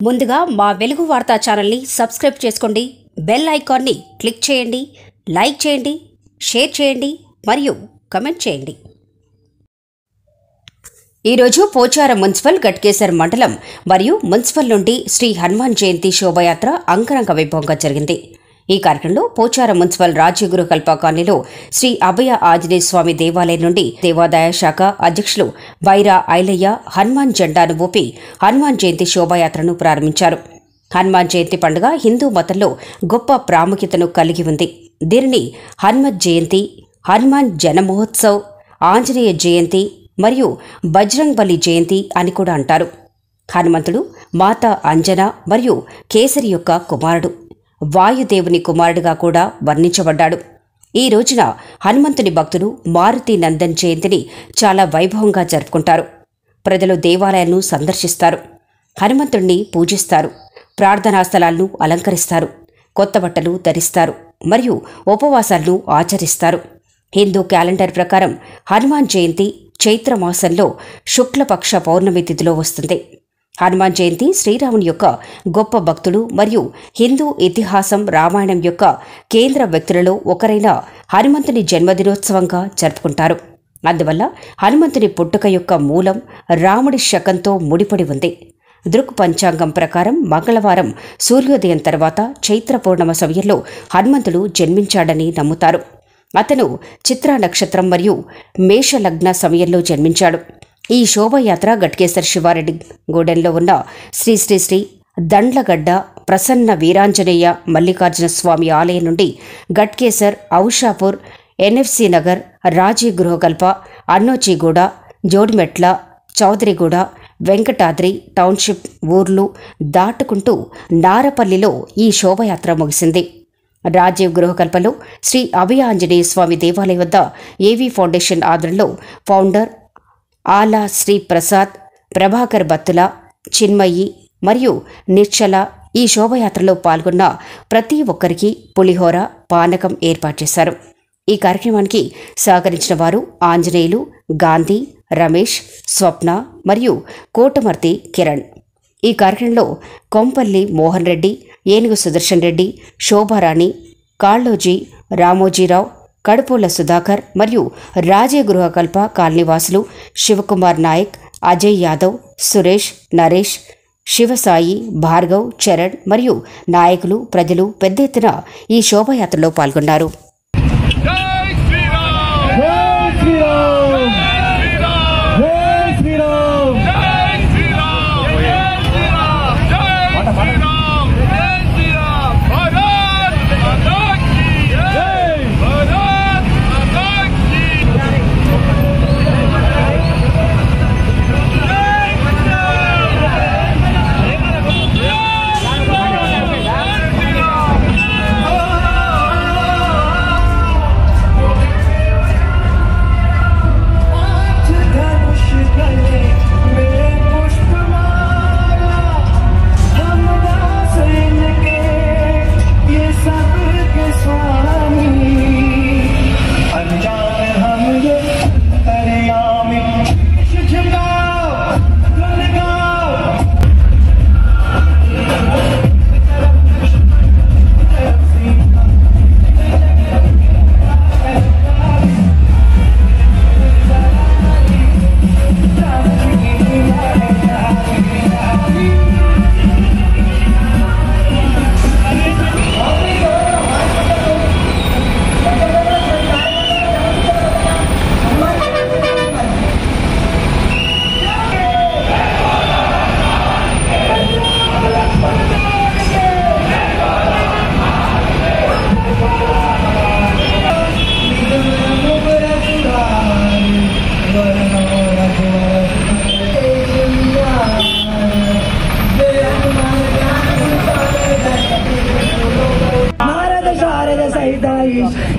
ముందుగా మా వెలుగు వార్తా ఛానల్ని సబ్స్క్రైబ్ చేసుకోండి. బెల్ ఐకాన్ని క్లిక్ చేయండి. లైక్ చేయండి, షేర్ చేయండి మరియు కమెంట్ చేయండి. ఈరోజు పోచారం మున్సిపల్ గట్కేసర్ మండలం మరియు మున్సిపల్ నుండి శ్రీ హనుమాన్ జయంతి శోభయాత్ర అంగరంగ వైభవంగా జరిగింది. ఈ కార్యక్రమంలో పోచారం మున్సిపల్ రాజ్యగృహ కల్ప కాలనీలో శ్రీ అభయ ఆంజనేయ స్వామి దేవాలయం నుండి దేవాదాయ శాఖ అధ్యక్షులు వైరా ఐలయ్య హనుమాన్ జెండాను ఊపి హనుమాన్ జయంతి శోభయాత్రను ప్రారంభించారు. హనుమాన్ జయంతి పండుగ హిందూ మతంలో గొప్ప ప్రాముఖ్యతను కలిగి ఉంది. దీనిని హనుమత్ జయంతి, హనుమాన్ జనమహోత్సవ్, ఆంజనేయ జయంతి మరియు బజరంగ్బలి జయంతి అని కూడా అంటారు. హనుమంతుడు మాతా అంజన మరియు కేసరి యొక్క కుమారుడు, వాయుదేవుని కుమారుడిగా కూడా వర్ణించబడ్డాడు. ఈ రోజున హనుమంతుని భక్తులు మారుతి నందన్ జయంతిని చాలా వైభవంగా జరుపుకుంటారు. ప్రజలు దేవాలయాలను సందర్శిస్తారు, హనుమంతుణ్ణి పూజిస్తారు, ప్రార్థనా స్థలాలను అలంకరిస్తారు, కొత్త బట్టలు ధరిస్తారు మరియు ఉపవాసాలను ఆచరిస్తారు. హిందూ క్యాలెండర్ ప్రకారం హనుమాన్ జయంతి చైత్రమాసంలో శుక్లపక్ష పౌర్ణమి తిథిలో వస్తుంది. హనుమాన్ జయంతి శ్రీరాముని యొక్క గొప్ప భక్తుడు మరియు హిందూ ఇతిహాసం రామాయణం యొక్క కేంద్ర వ్యక్తులలో ఒకరైన హనుమంతుని జన్మదినోత్సవంగా జరుపుకుంటారు. అందువల్ల హనుమంతుని పుట్టుక యొక్క మూలం రాముడి శకంతో ముడిపడి ఉంది. దృక్ పంచాంగం ప్రకారం మంగళవారం సూర్యోదయం తర్వాత చైత్ర పౌర్ణమ సమయంలో హనుమంతుడు జన్మించాడని నమ్ముతారు. అతను చిత్రా నక్షత్రం మరియు మేషలగ్న సమయంలో జన్మించాడు. ఈ శోభయాత్ర గట్కేసర్ శివారెడ్డి గూడెంలో ఉన్న శ్రీ శ్రీ శ్రీ దండ్లగడ్డ ప్రసన్న వీరాంజనేయ మల్లికార్జున స్వామి ఆలయం నుండి గట్కేసర్, ఔషాపూర్, ఎన్ఎఫ్సి నగర్, రాజీ గృహకల్ప, అన్నోచిగూడ, జోడిమెట్ల, చౌదరిగూడ, వెంకటాద్రి టౌన్షిప్ ఊర్లు దాటుకుంటూ నారపల్లిలో ఈ శోభయాత్ర ముగిసింది. రాజీవ్ గృహకల్పలో శ్రీ అభయ ఆంజనేయ స్వామి దేవాలయం వద్ద ఏవీ ఫౌండేషన్ ఆధ్వర్యంలో ఫౌండర్ ఆలా శ్రీ ప్రసాద్, ప్రభాకర్ బత్తుల, చిన్మయి మరియు నిర్చల ఈ శోభయాత్రలో పాల్గొన్న ప్రతి ఒక్కరికి పులిహోర, పానకం ఏర్పాటు చేశారు. ఈ కార్యక్రమానికి సహకరించిన వారు ఆంజనేయులు, గాంధీ, రమేష్, స్వప్న మరియు కోటమర్తి కిరణ్. ఈ కార్యక్రమంలో కొంపల్లి మోహన్ రెడ్డి, ఏనుగు సుదర్శన్ రెడ్డి, శోభారాణి, కాళ్ళోజీ, రామోజీరావు, కడుపుల సుధాకర్ మరియు రాజే గృహకల్ప కాలనీవాసులు శివకుమార్ నాయక్, అజయ్ యాదవ్, సురేష్, నరేష్, శివసాయి, భార్గవ్, చరణ్ మరియు నాయకులు, ప్రజలు పెద్ద ఎత్తున ఈ శోభయాత్రలో పాల్గొన్నారు.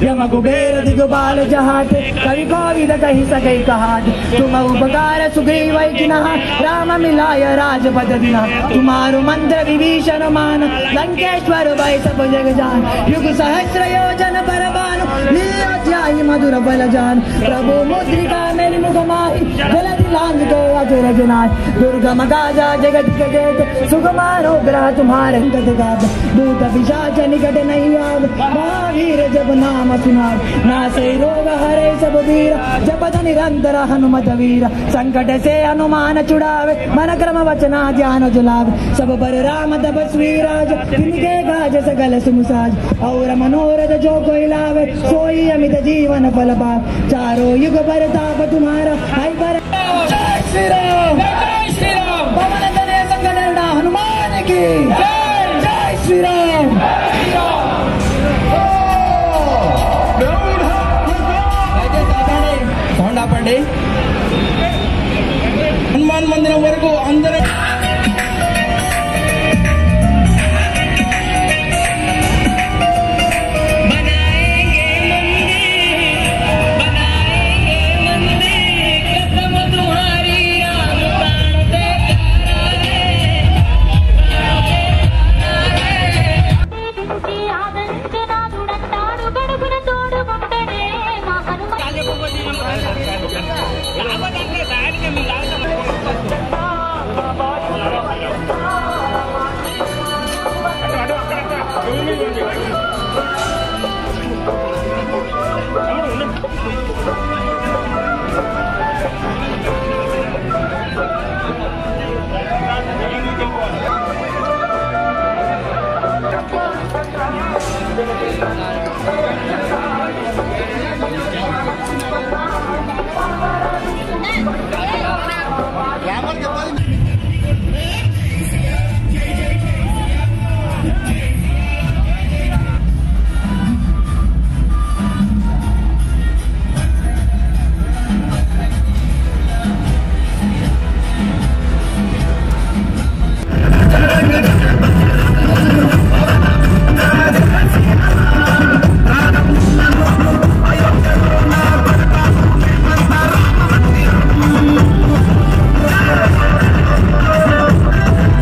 यम कुबेर दिगपाल जहाते कवि कोविद कहि सकै कहात तुम उपकार सुग्रीव किनः राम मिलाय राजपद दिना तुम्हारो मंत्र विभीषण मान लंकेश्वर भय सब जग जान युग सहस्र योजन पर भानु लीला ध्यायि मधुर बल जान प्रभु मुद्रिका मेरि मुख माहि जलधि लांज के अजर जनाथ दुर्गम गाजा जगत के जेठ सुकुमारो ग्रह तुम्हारे अंगद गाद दूत पिशाच निकट नहीं आव महावीर जब नाम सुनार नासे रोग हरे सब वीर जपत निरंतर हनुमत वीर संकट से हनुमान छुड़ावे मन क्रम वचना ध्यान जुलावे सब पर राम तपस्वी राज तिनके काज सकल सुमुसाज और मनोरथ जो कोई लावे सोई अमित जीवन फल पावे चारों युग पर ताप तुम्हारा हाय पर जय श्री राम पवन तनय संकट हनुमान की जय श्री राम సౌండ్ ఆపండి హనుమాన్ మందిరం వరకు అందరూ